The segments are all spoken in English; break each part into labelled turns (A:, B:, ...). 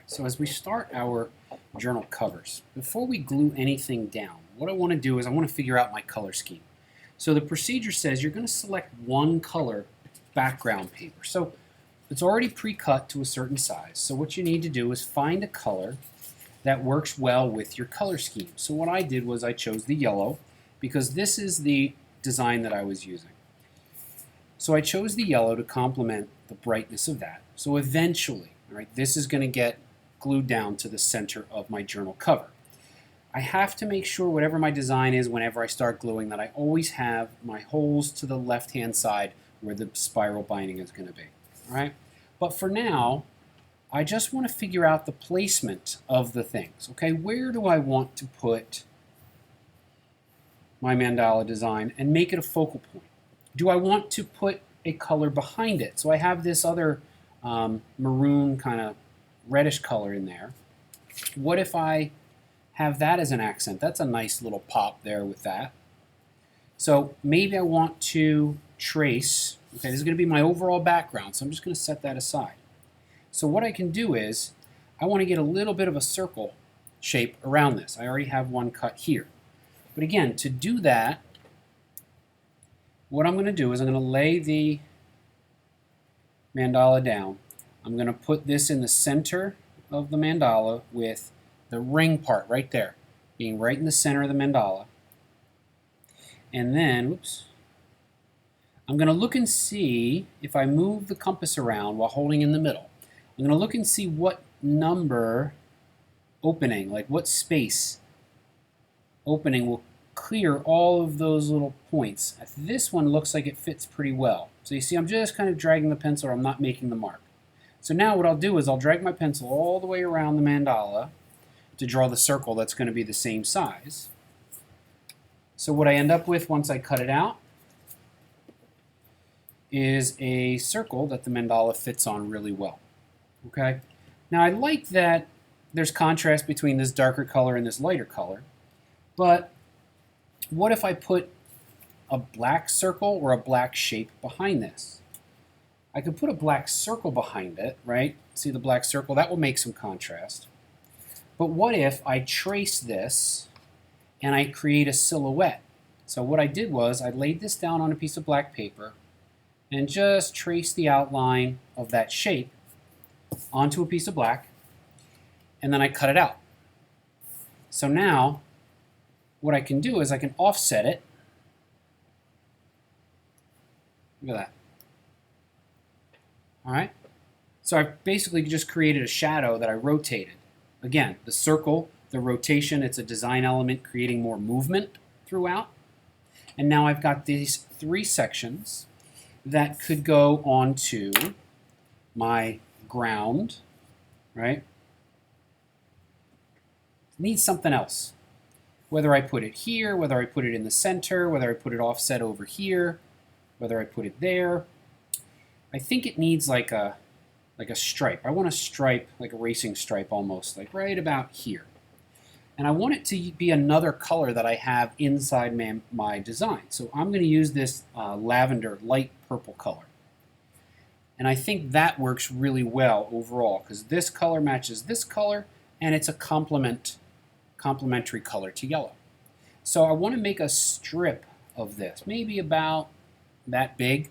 A: So as we start our journal covers, before we glue anything down, what I want to do is I want to figure out my color scheme. So the procedure says you're going to select one color background paper. So it's already pre-cut to a certain size. So what you need to do is find a color that works well with your color scheme. So what I did was I chose the yellow because this is the design that I was using. So I chose the yellow to complement the brightness of that. So eventually, all right, this is going to get glued down to the center of my journal cover. I have to make sure whatever my design is whenever I start gluing that I always have my holes to the left-hand side where the spiral binding is going to be. All right? But for now, I just want to figure out the placement of the things. Okay, where do I want to put my mandala design and make it a focal point? Do I want to put a color behind it? So I have this other maroon kind of reddish color in there. What if I have that as an accent? That's a nice little pop there with that. So maybe I want to trace, okay, this is going to be my overall background, so I'm just going to set that aside. So what I can do is, I want to get a little bit of a circle shape around this. I already have one cut here. But again, to do that, what I'm going to do is I'm going to lay the mandala down. I'm going to put this in the center of the mandala with the ring part right there, being right in the center of the mandala. And then, whoops, I'm going to look and see if I move the compass around while holding in the middle. I'm going to look and see what number opening, like what space opening will clear all of those little points. This one looks like it fits pretty well. So you see, I'm just kind of dragging the pencil, or I'm not making the mark. So now what I'll do is I'll drag my pencil all the way around the mandala to draw the circle that's going to be the same size. So what I end up with once I cut it out is a circle that the mandala fits on really well. Okay? Now I like that there's contrast between this darker color and this lighter color, but what if I put a black circle or a black shape behind this? I could put a black circle behind it, right? See the black circle? That will make some contrast. But what if I trace this and I create a silhouette? So what I did was I laid this down on a piece of black paper and just traced the outline of that shape onto a piece of black, and then I cut it out. So now what I can do is I can offset it. Look at that. All right? So I basically just created a shadow that I rotated. Again, the circle, the rotation, it's a design element creating more movement throughout. And now I've got these three sections that could go onto my ground, right? Needs something else. Whether I put it here, whether I put it in the center, whether I put it offset over here, whether I put it there. I think it needs like a stripe. I want a stripe, like a racing stripe almost, like right about here. And I want it to be another color that I have inside my design. So I'm going to use this lavender, light purple color. And I think that works really well overall because this color matches this color and it's a complementary color to yellow. So I want to make a strip of this, maybe about that big.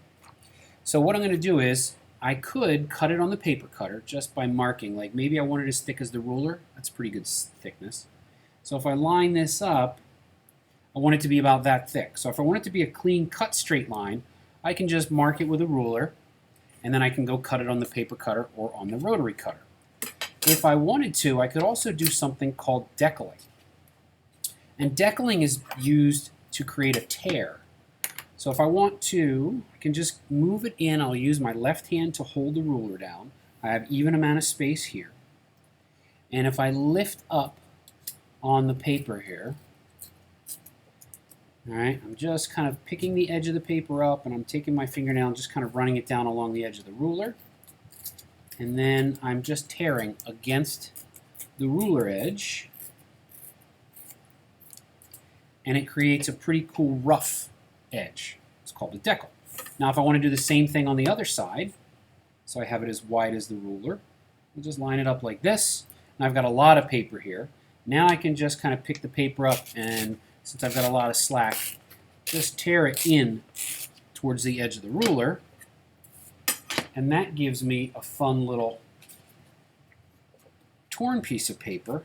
A: So what I'm going to do is I could cut it on the paper cutter just by marking, like maybe I want it as thick as the ruler. That's pretty good thickness. So if I line this up, I want it to be about that thick. So if I want it to be a clean cut straight line, I can just mark it with a ruler and then I can go cut it on the paper cutter or on the rotary cutter. If I wanted to, I could also do something called decollete. And decollating is used to create a tear. So if I want to, I can just move it in. I'll use my left hand to hold the ruler down. I have even amount of space here. And if I lift up on the paper here, all right, I'm just kind of picking the edge of the paper up and I'm taking my fingernail and just kind of running it down along the edge of the ruler. And then I'm just tearing against the ruler edge. And it creates a pretty cool rough edge. It's called a decal. Now if I want to do the same thing on the other side, so I have it as wide as the ruler, We'll just line it up like this. And I've got a lot of paper here. Now I can just kind of pick the paper up, and since I've got a lot of slack, just tear it in towards the edge of the ruler, and that gives me a fun little torn piece of paper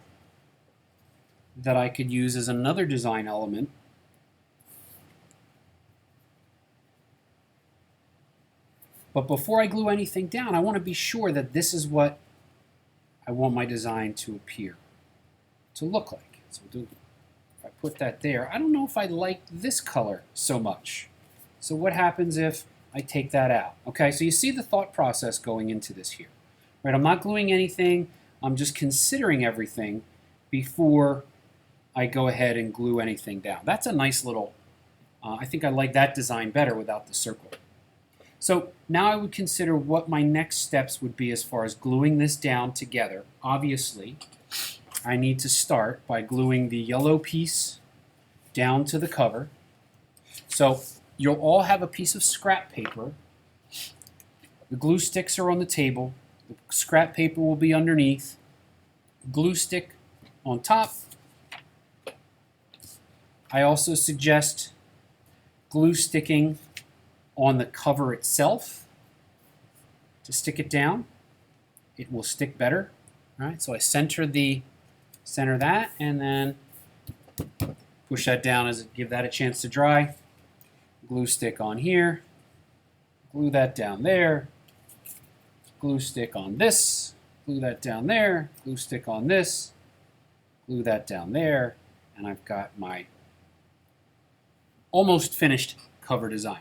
A: that I could use as another design element. But before I glue anything down, I want to be sure that this is what I want my design to appear, to look like. So if I put that there, I don't know if I like this color so much. So what happens if I take that out? Okay, so you see the thought process going into this here. Right, I'm not gluing anything, I'm just considering everything before I go ahead and glue anything down. That's a nice little, I think I like that design better without the circle. So now I would consider what my next steps would be as far as gluing this down together. Obviously, I need to start by gluing the yellow piece down to the cover. So you'll all have a piece of scrap paper. The glue sticks are on the table. The scrap paper will be underneath. Glue stick on top. I also suggest glue sticking on the cover itself to stick it down. It will stick better. All right, so I center that, and then push that down as give that a chance to dry. Glue stick on here, glue that down there, glue stick on this, glue that down there, glue stick on this, glue that down there, and I've got my almost finished cover design.